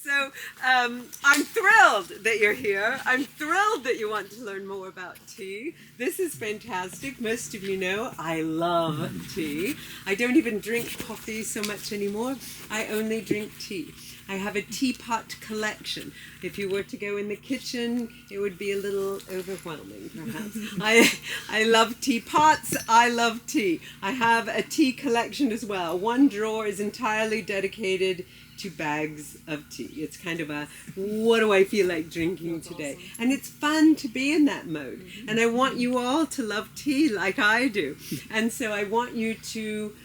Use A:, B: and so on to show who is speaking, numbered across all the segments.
A: So I'm thrilled that you're here. I'm thrilled that you want to learn more about tea. This is fantastic. Most of you know I love tea. I don't even drink coffee so much anymore. I only drink tea. I have a teapot collection. If you were to go in the kitchen, it would be a little overwhelming, perhaps. I love teapots. I love tea. I have a tea collection as well. One drawer is entirely dedicated to bags of tea. It's kind of a, what do I feel like drinking today? Awesome. And it's fun to be in that mode. Mm-hmm. And I want you all to love tea like I do. And so I want you to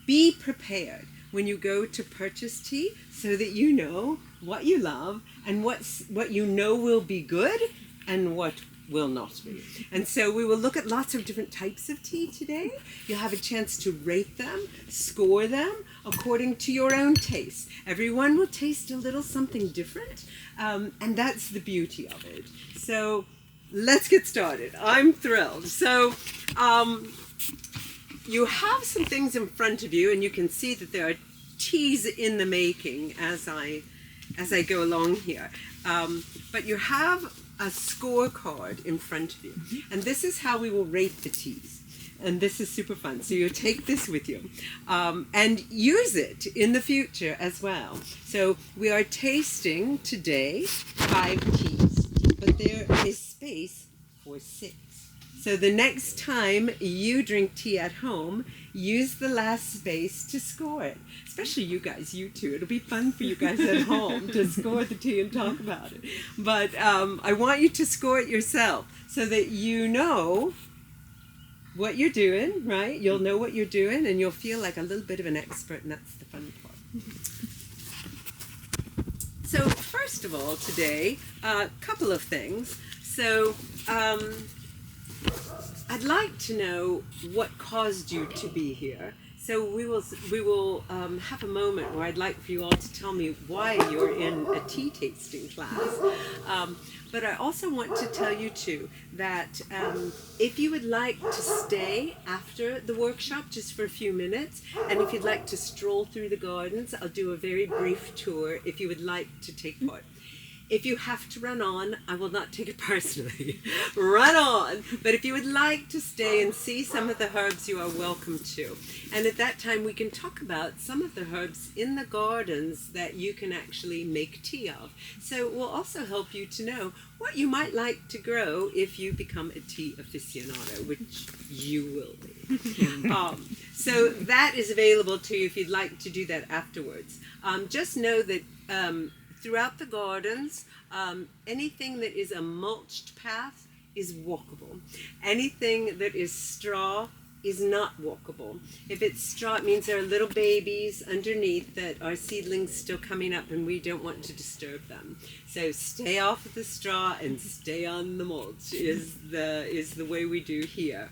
A: be prepared when you go to purchase tea so that you know what you love and what you know will be good and what will not be. And so we will look at lots of different types of tea today. You'll have a chance to rate them, score them according to your own taste. Everyone will taste a little something different, and that's the beauty of it. So let's get started. I'm thrilled. So you have some things in front of you, and you can see that there are teas in the making as I go along here. But you have a scorecard in front of you, and this is how we will rate the teas. And this is super fun. So you'll take this with you and use it in the future as well. So we are tasting today 5 teas, but there is space for 6. So the next time you drink tea at home, use the last space to score it. Especially you guys, you two. It'll be fun for you guys at home to score the tea and talk about it. But I want you to score it yourself so that you know what you're doing, right? You'll know what you're doing and you'll feel like a little bit of an expert, and that's the fun part. So first of all today, a couple of things. So I'd like to know what caused you to be here. So we will have a moment where I'd like for you all to tell me why you're in a tea tasting class. But I also want to tell you too that if you would like to stay after the workshop just for a few minutes, and if you'd like to stroll through the gardens, I'll do a very brief tour if you would like to take part. If you have to run on, I will not take it personally. Run on! But if you would like to stay and see some of the herbs, you are welcome to. And at that time, we can talk about some of the herbs in the gardens that you can actually make tea of. So it will also help you to know what you might like to grow if you become a tea aficionado, which you will be. So that is available to you if you'd like to do that afterwards. Just know that throughout the gardens, anything that is a mulched path is walkable. Anything that is straw is not walkable. If it's straw, it means there are little babies underneath that are seedlings still coming up, and we don't want to disturb them. So stay off of the straw and stay on the mulch is the way we do here.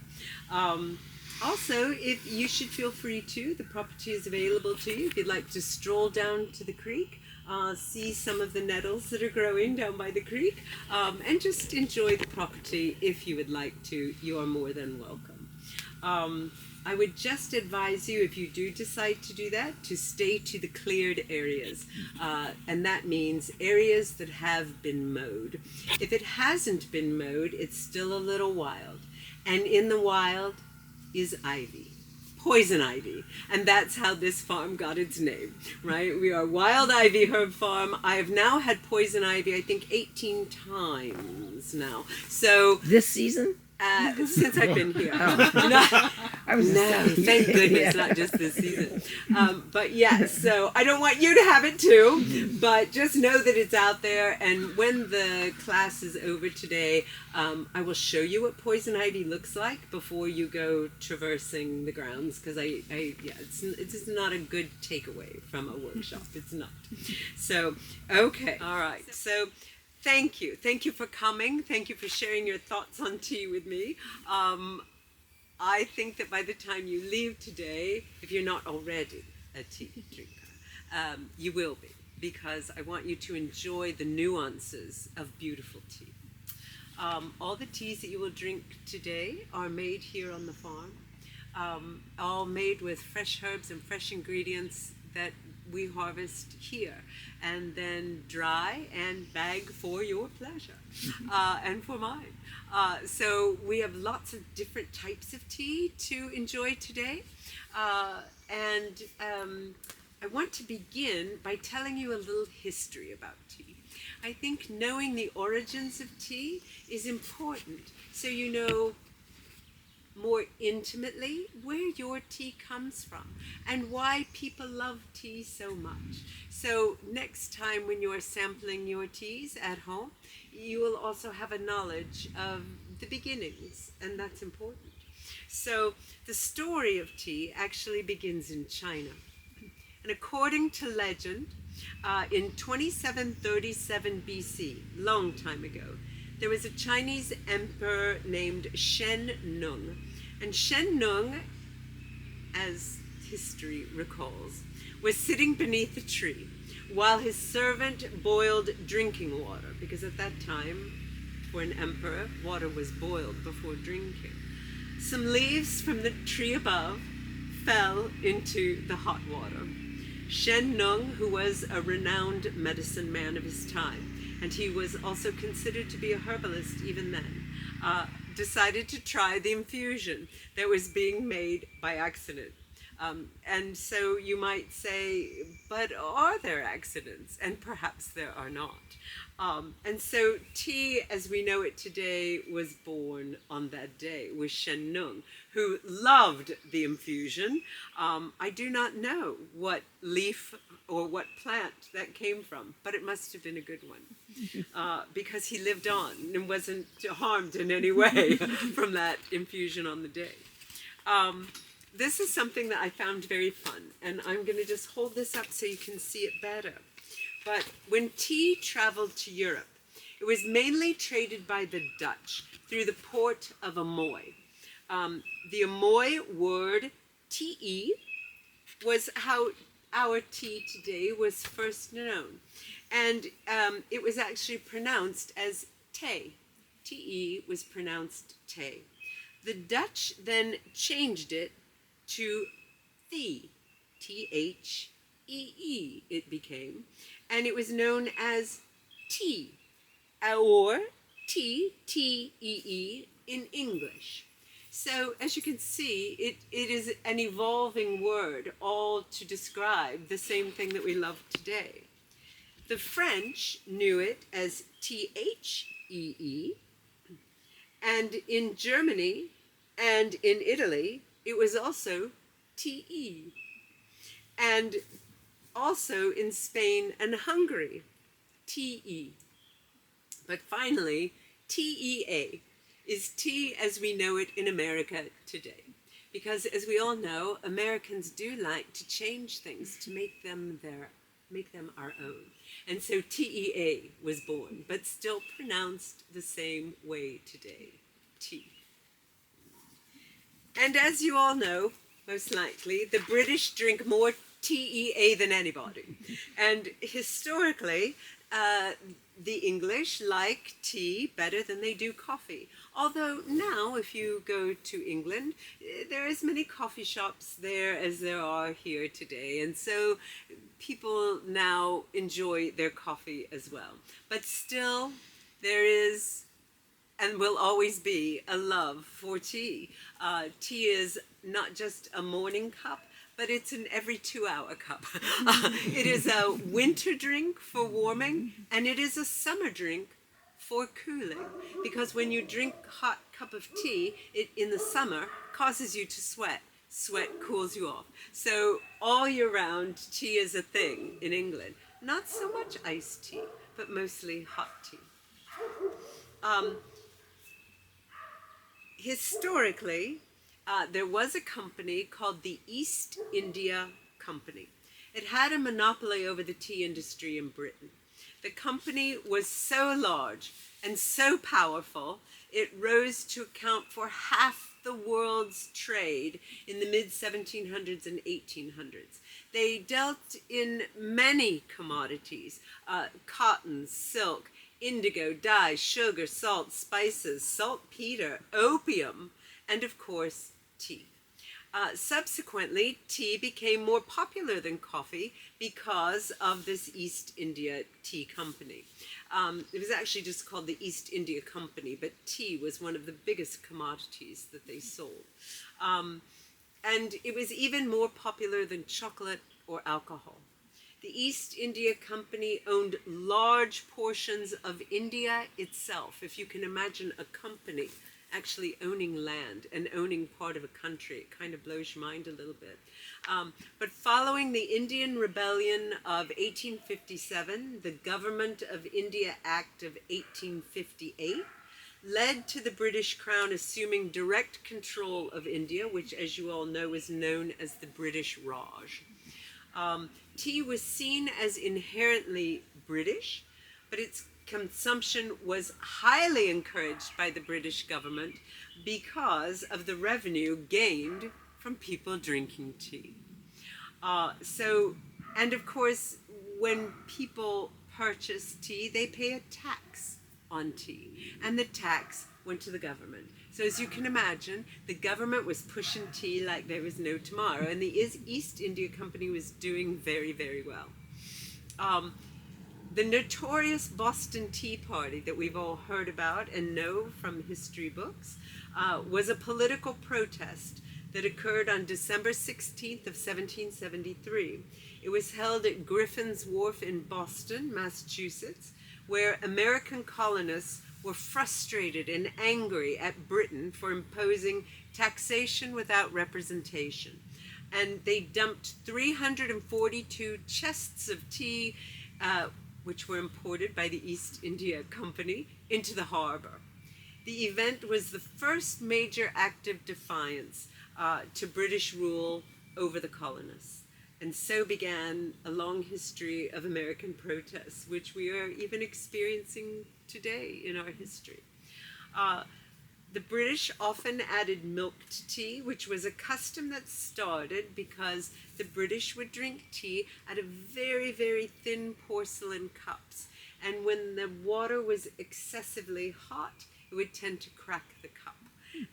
A: Also, if you should feel free to, the property is available to you. If you'd like to stroll down to the creek, see some of the nettles that are growing down by the creek, and just enjoy the property if you would like to. You are more than welcome. I would just advise you, if you do decide to do that, to stay to the cleared areas. And that means areas that have been mowed. If it hasn't been mowed, it's still a little wild. And in the wild is ivy. Poison ivy, and that's how this farm got its name, right? We are Wild Ivy Herb Farm. I have now had poison ivy, I think 18 times now. So
B: this season?
A: Since I've been here.
B: I was
A: thank goodness, not just this season. But yes, so I don't want you to have it too, but just know that it's out there. And when the class is over today, I will show you what poison ivy looks like before you go traversing the grounds, because it's not a good takeaway from a workshop. It's not. So, okay, all right. So, thank you. Thank you for coming. Thank you for sharing your thoughts on tea with me. I think that by the time you leave today, if you're not already a tea drinker, you will be, because I want you to enjoy the nuances of beautiful tea. All the teas that you will drink today are made here on the farm, all made with fresh herbs and fresh ingredients that we harvest here, and then dry and bag for your pleasure and for mine. So we have lots of different types of tea to enjoy today. And I want to begin by telling you a little history about tea. I think knowing the origins of tea is important, so you know more intimately where your tea comes from and why people love tea so much. So next time when you're sampling your teas at home, you will also have a knowledge of the beginnings, and that's important. So the story of tea actually begins in China. And according to legend, in 2737 BC, long time ago, there was a Chinese emperor named Shen Nung. And Shen Nung, as history recalls, was sitting beneath a tree while his servant boiled drinking water, because at that time, for an emperor, water was boiled before drinking. Some leaves from the tree above fell into the hot water. Shen Nung, who was a renowned medicine man of his time, and he was also considered to be a herbalist even then, decided to try the infusion that was being made by accident. And so you might say, but are there accidents? And perhaps there are not. And so tea, as we know it today, was born on that day with Shen Nung, who loved the infusion. I do not know what leaf or what plant that came from, but it must have been a good one, because he lived on and wasn't harmed in any way from that infusion on the day. This is something that I found very fun, and I'm going to just hold this up so you can see it better. But when tea traveled to Europe, it was mainly traded by the Dutch through the port of Amoy. The Amoy word, te, was how our tea today was first known. And it was actually pronounced as te. Te was pronounced te. The Dutch then changed it to the, T-H-E-E it became, and it was known as tea, or T-T-E-E in English. So as you can see, it is an evolving word, all to describe the same thing that we love today. The French knew it as T-H-E-E, and in Germany and in Italy, it was also T-E. And also in Spain and Hungary, T-E. But finally, T-E-A is tea as we know it in America today. Because as we all know, Americans do like to change things to make them our own. And so T-E-A was born, but still pronounced the same way today, tea. And as you all know, most likely, the British drink more TEA than anybody. And historically, the English like tea better than they do coffee. Although now, if you go to England, there are as many coffee shops there as there are here today. And so people now enjoy their coffee as well. But still, there is and will always be a love for tea. Tea is not just a morning cup, but it's an every 2-hour cup. It is a winter drink for warming, and it is a summer drink for cooling. Because when you drink a hot cup of tea, it in the summer causes you to sweat. Sweat cools you off. So all year round, tea is a thing in England. Not so much iced tea, but mostly hot tea. Historically, there was a company called the East India Company. It had a monopoly over the tea industry in Britain. The company was so large and so powerful, it rose to account for half the world's trade in the mid-1700s and 1800s. They dealt in many commodities, cotton, silk, indigo, dye, sugar, salt, spices, saltpeter, opium, and of course, tea. Subsequently, tea became more popular than coffee because of this East India Tea Company. It was actually just called the East India Company, but tea was one of the biggest commodities that they sold. And it was even more popular than chocolate or alcohol. The East India Company owned large portions of India itself. If you can imagine a company actually owning land and owning part of a country, it kind of blows your mind a little bit. But following the Indian Rebellion of 1857, the Government of India Act of 1858 led to the British Crown assuming direct control of India, which, as you all know, is known as the British Raj. Tea was seen as inherently British, but its consumption was highly encouraged by the British government because of the revenue gained from people drinking tea. And of course, when people purchase tea, they pay a tax on tea, and the tax went to the government. So as you can imagine, the government was pushing tea like there was no tomorrow, and the East India Company was doing very, very well. The notorious Boston Tea Party that we've all heard about and know from history books was a political protest that occurred on December 16th of 1773. It was held at Griffin's Wharf in Boston, Massachusetts, where American colonists were frustrated and angry at Britain for imposing taxation without representation. And they dumped 342 chests of tea, which were imported by the East India Company, into the harbor. The event was the first major act of defiance to British rule over the colonists. And so began a long history of American protests, which we are even experiencing today in our history. The British often added milk to tea, which was a custom that started because the British would drink tea out of very, very thin porcelain cups. And when the water was excessively hot, it would tend to crack the cup.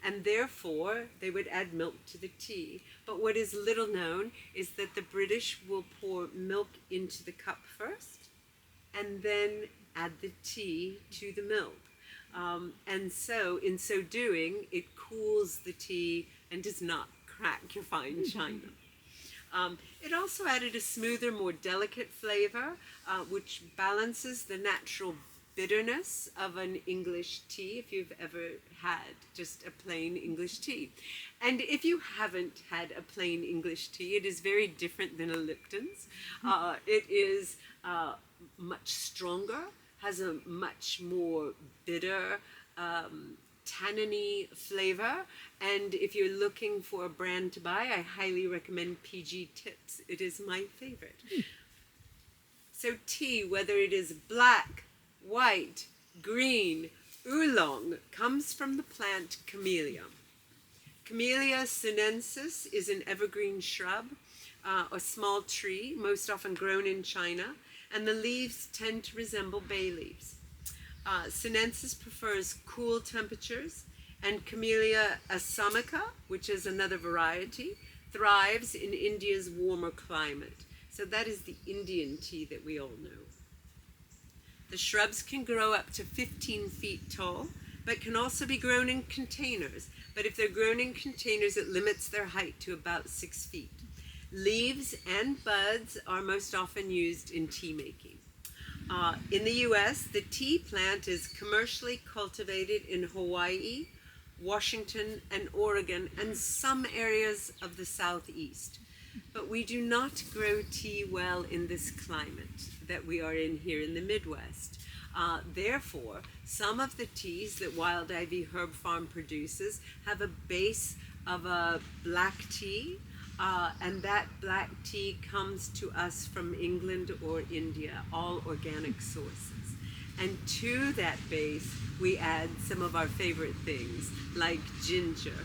A: And therefore, they would add milk to the tea. But what is little known is that the British will pour milk into the cup first, and then add the tea to the milk. And so, in so doing, it cools the tea and does not crack your fine china. It also added a smoother, more delicate flavor, which balances the natural bitterness of an English tea, if you've ever had just a plain English tea. And if you haven't had a plain English tea, it is very different than a Lipton's. It is much stronger, has a much more bitter, tanniny flavor. And if you're looking for a brand to buy, I highly recommend PG Tips. It is my favorite. So tea, whether it is black, white, green, oolong, comes from the plant camellia. Camellia sinensis is an evergreen shrub, a small tree, most often grown in China, and the leaves tend to resemble bay leaves. Sinensis prefers cool temperatures, and Camellia assamica, which is another variety, thrives in India's warmer climate. So that is the Indian tea that we all know. The shrubs can grow up to 15 feet tall, but can also be grown in containers. But if they're grown in containers, it limits their height to about 6 feet. Leaves and buds are most often used in tea making. In the U.S., the tea plant is commercially cultivated in Hawaii, Washington, and Oregon, and some areas of the Southeast. But we do not grow tea well in this climate that we are in here in the Midwest. Therefore, some of the teas that Wild Ivy Herb Farm produces have a base of a black tea, and that black tea comes to us from England or India, all organic sources. And to that base, we add some of our favorite things like ginger,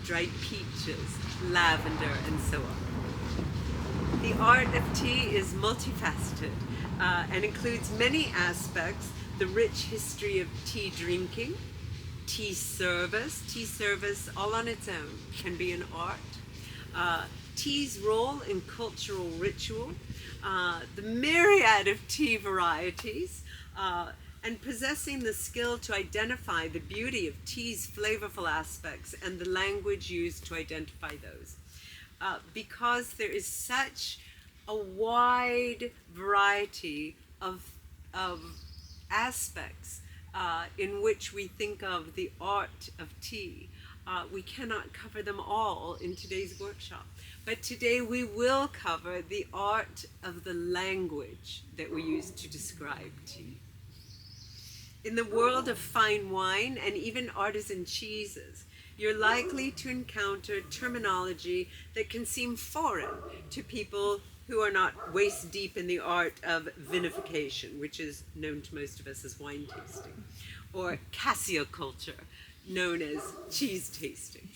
A: dried peaches, lavender, and so on. The art of tea is multifaceted and includes many aspects: the rich history of tea drinking, tea service all on its own can be an art, Tea's role in cultural ritual, the myriad of tea varieties, and possessing the skill to identify the beauty of tea's flavorful aspects and the language used to identify those. Because there is such a wide variety of aspects in which we think of the art of tea, we cannot cover them all in today's workshop. But today we will cover the art of the language that we use to describe tea. In the world of fine wine and even artisan cheeses, you're likely to encounter terminology that can seem foreign to people who are not waist deep in the art of vinification, which is known to most of us as wine tasting, or caseoculture, known as cheese tasting.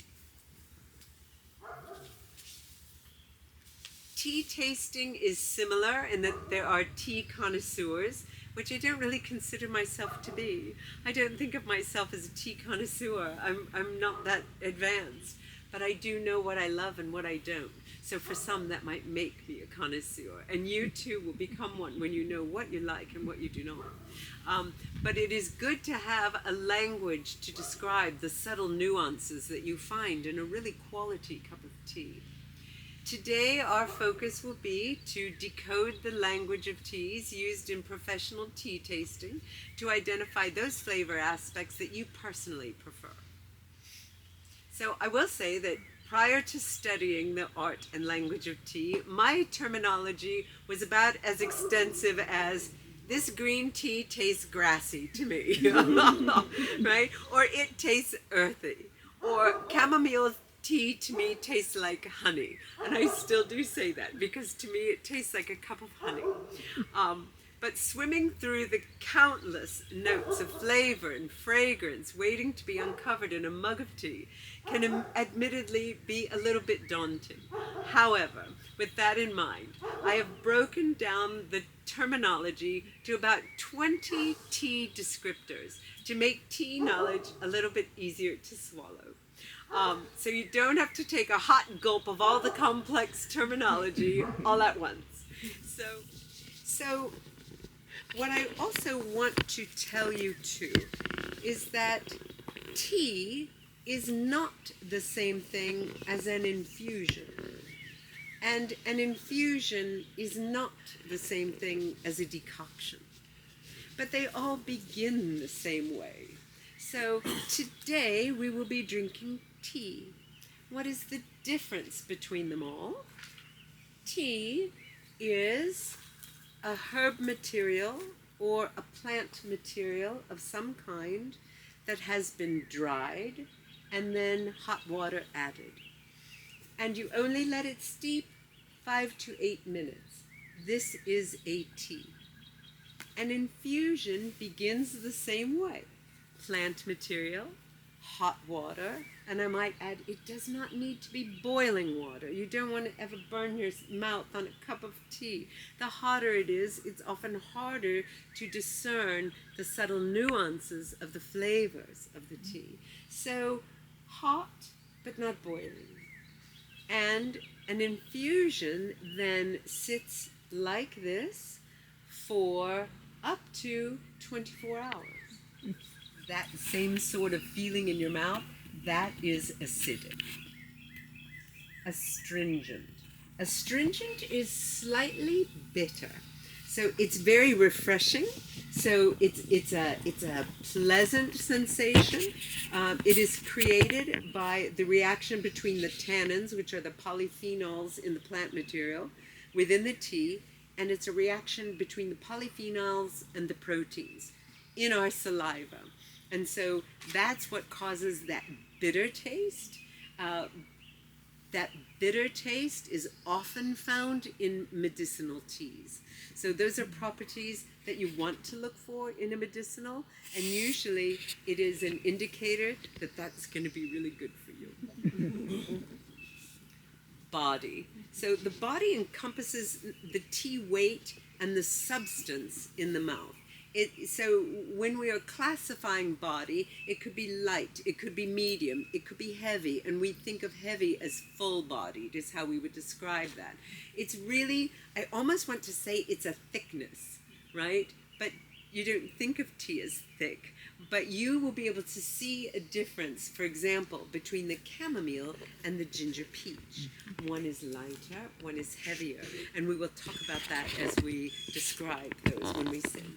A: Tea tasting is similar in that there are tea connoisseurs, which I don't really consider myself to be. I don't think of myself as a tea connoisseur. I'm not that advanced, but I do know what I love and what I don't. So for some, that might make me a connoisseur. And you too will become one when you know what you like and what you do not. But it is good to have a language to describe the subtle nuances that you find in a really quality cup of tea. Today, our focus will be to decode the language of teas used in professional tea tasting to identify those flavor aspects that you personally prefer. So I will say that prior to studying the art and language of tea, my terminology was about as extensive as this green tea tastes grassy to me, right? Or it tastes earthy, or chamomile tea to me tastes like honey, and I still do say that because to me it tastes like a cup of honey. But swimming through the countless notes of flavor and fragrance waiting to be uncovered in a mug of tea can admittedly be a little bit daunting. However, with that in mind, I have broken down the terminology to about 20 tea descriptors to make tea knowledge a little bit easier to swallow. So you don't have to take a hot gulp of all the complex terminology all at once. So what I also want to tell you too is that tea is not the same thing as an infusion. And an infusion is not the same thing as a decoction. But they all begin the same way. So today we will be drinking tea. What is the difference between them all? Tea is a herb material or a plant material of some kind that has been dried and then hot water added. And you only let it steep 5 to 8 minutes. This is a tea. An infusion begins the same way. Plant material, hot water, and I might add, it does not need to be boiling water. You don't want to ever burn your mouth on a cup of tea. The hotter it is, it's often harder to discern the subtle nuances of the flavors of the tea. So hot, but not boiling. And an infusion then sits like this for up to 24 hours. That same sort of feeling in your mouth, that is acidic. Astringent. Astringent is slightly bitter. So it's very refreshing. So it's a pleasant sensation. It is created by the reaction between the tannins, which are the polyphenols in the plant material, within the tea, and it's a reaction between the polyphenols and the proteins in our saliva. And so that's what causes that bitter taste. That bitter taste is often found in medicinal teas. So those are properties that you want to look for in a medicinal, and usually it is an indicator that that's going to be really good for you. Body. So the body encompasses the tea weight and the substance in the mouth. So when we are classifying body, it could be light, it could be medium, it could be heavy, and we think of heavy as full-bodied is how we would describe that. It's really, I almost want to say it's a thickness, right? But you don't think of tea as thick, but you will be able to see a difference, for example, between the chamomile and the ginger peach. One is lighter, one is heavier, and we will talk about that as we describe those when we sample.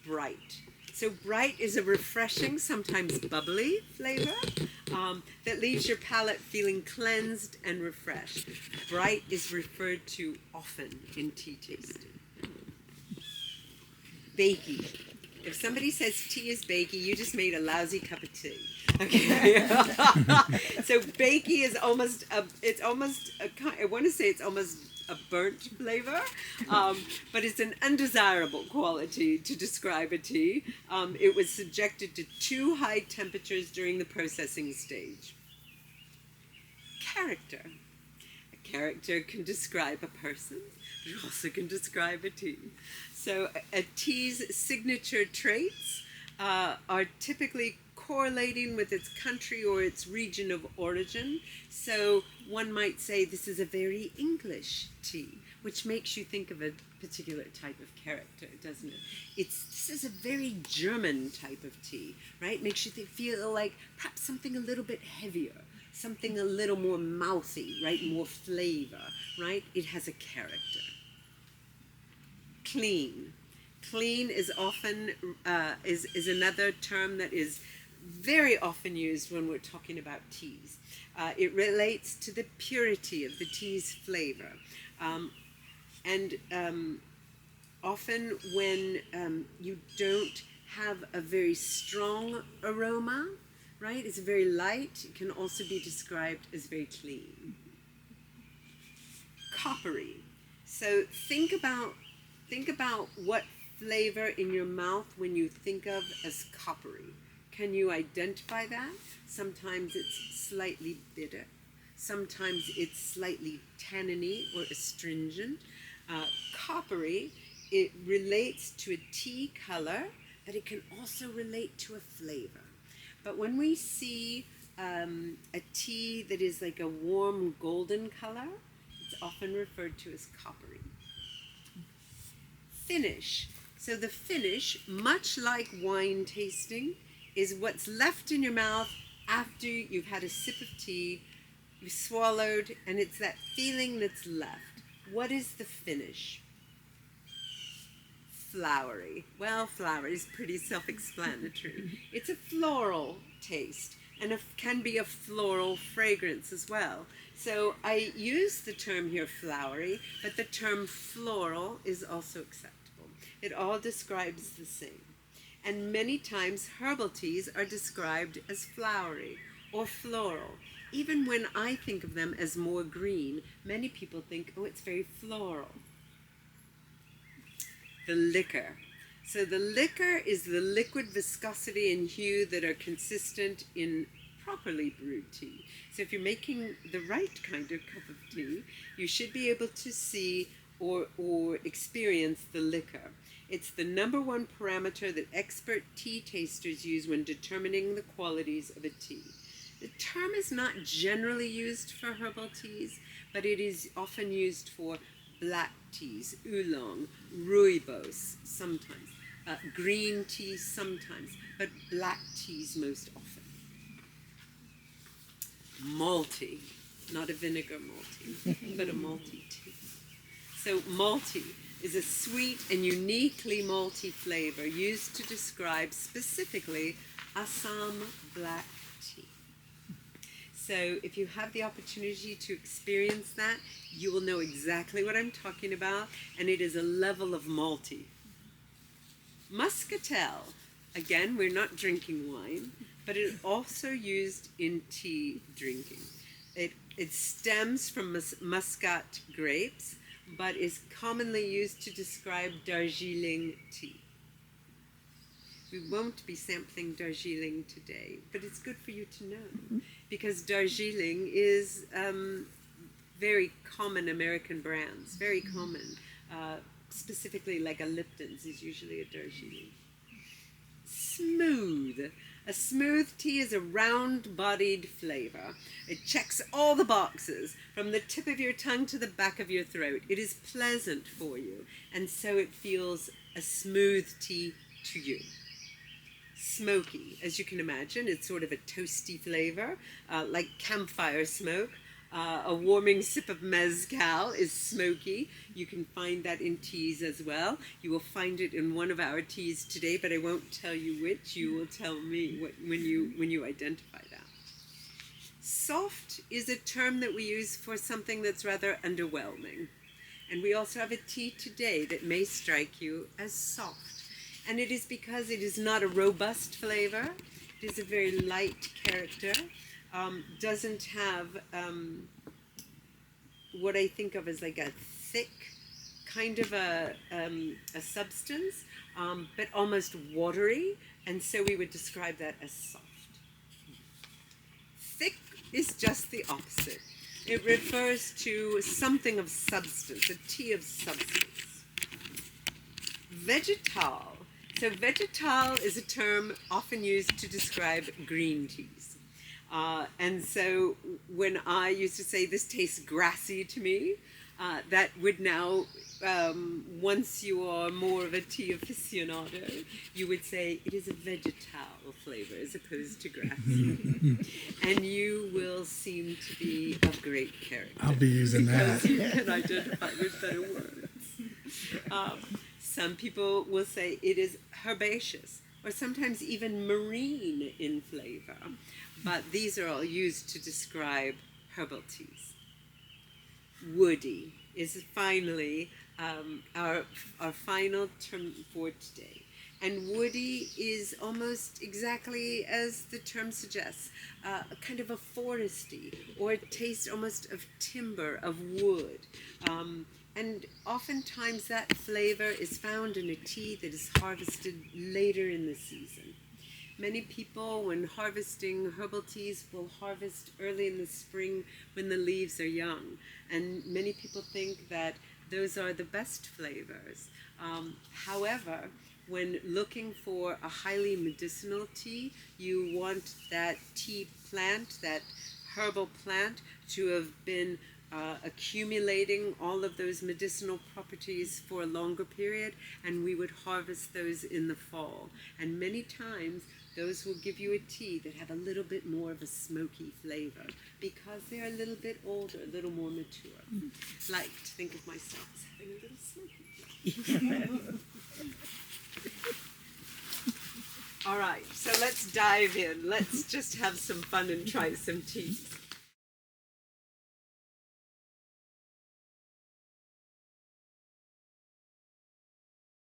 A: Bright. So bright is a refreshing, sometimes bubbly flavor that leaves your palate feeling cleansed and refreshed. Bright is referred to often in tea tasting. Bakey. If somebody says tea is bakey, you just made a lousy cup of tea. Okay. So bakey is I want to say it's almost a burnt flavor, but it's an undesirable quality to describe a tea. It was subjected to too high temperatures during the processing stage. Character. A character can describe a person, but it also can describe a tea. So a tea's signature traits are typically correlating with its country or its region of origin. So one might say this is a very English tea, which makes you think of a particular type of character, doesn't it? This is a very German type of tea, right? Makes you feel like perhaps something a little bit heavier, something a little more mouthy, right? More flavor, right? It has a character. Clean. Clean is often is another term that is very often used when we're talking about teas. It relates to the purity of the tea's flavor. Often when you don't have a very strong aroma, right? It's very light. It can also be described as very clean. Coppery. So think about what flavor in your mouth when you think of as coppery. Can you identify that? Sometimes it's slightly bitter. Sometimes it's slightly tanniny or astringent. Coppery, it relates to a tea color, but it can also relate to a flavor. But when we see a tea that is like a warm golden color, it's often referred to as coppery. Finish. So the finish, much like wine tasting, is what's left in your mouth after you've had a sip of tea, you've swallowed, and it's that feeling that's left. What is the finish? Flowery. Well, flowery is pretty self-explanatory. It's a floral taste, and it can be a floral fragrance as well. So I use the term here flowery, but the term floral is also acceptable. It all describes the same. And many times herbal teas are described as flowery or floral. Even when I think of them as more green, many people think, oh, it's very floral. The liquor. So the liquor is the liquid viscosity and hue that are consistent in properly brewed tea. So if you're making the right kind of cup of tea, you should be able to see or experience the liquor. It's the number one parameter that expert tea tasters use when determining the qualities of a tea. The term is not generally used for herbal teas, but it is often used for black teas, oolong, rooibos sometimes, green tea sometimes, but black teas most often. Malty, not a vinegar malty, but a malty tea. So malty is a sweet and uniquely malty flavor used to describe specifically Assam black tea. So if you have the opportunity to experience that, you will know exactly what I'm talking about, and it is a level of malty. Muscatel, again, we're not drinking wine, but it is also used in tea drinking. It stems from muscat grapes, but is commonly used to describe Darjeeling tea. We won't be sampling Darjeeling today, but it's good for you to know, because Darjeeling is very common American brands, very common. specifically like a Lipton's is usually a Darjeeling. Smooth. A smooth tea is a round-bodied flavor. It checks all the boxes, from the tip of your tongue to the back of your throat. It is pleasant for you, and so it feels a smooth tea to you. Smoky, as you can imagine, it's sort of a toasty flavor, like campfire smoke. A warming sip of mezcal is smoky. You can find that in teas as well. You will find it in one of our teas today, but I won't tell you which. You will tell me when you identify that. Soft is a term that we use for something that's rather underwhelming. And we also have a tea today that may strike you as soft. And it is because it is not a robust flavor. It is a very light character. Doesn't have what I think of as like a thick kind of a substance, but almost watery, and so we would describe that as soft. Thick is just the opposite. It refers to something of substance, a tea of substance. Vegetal. So vegetal is a term often used to describe green teas. And so when I used to say this tastes grassy to me, that would now, once you are more of a tea aficionado, you would say it is a vegetal flavor as opposed to grassy. And you will seem to be of great character.
C: I'll be using that.
A: Because you can identify with better words. Some people will say it is herbaceous, or sometimes even marine in flavor. But these are all used to describe herbal teas. Woody is finally our final term for today. And woody is almost exactly as the term suggests, a kind of a foresty, or a taste almost of timber, of wood. And oftentimes that flavor is found in a tea that is harvested later in the season. Many people, when harvesting herbal teas, will harvest early in the spring when the leaves are young. And many people think that those are the best flavors. However, when looking for a highly medicinal tea, you want that tea plant, that herbal plant, to have been accumulating all of those medicinal properties for a longer period, and we would harvest those in the fall. And many times, those will give you a tea that have a little bit more of a smoky flavor because they're a little bit older, a little more mature. Like to think of myself as having a little smoky flavor. All right, so let's dive in. Let's just have some fun and try some teas.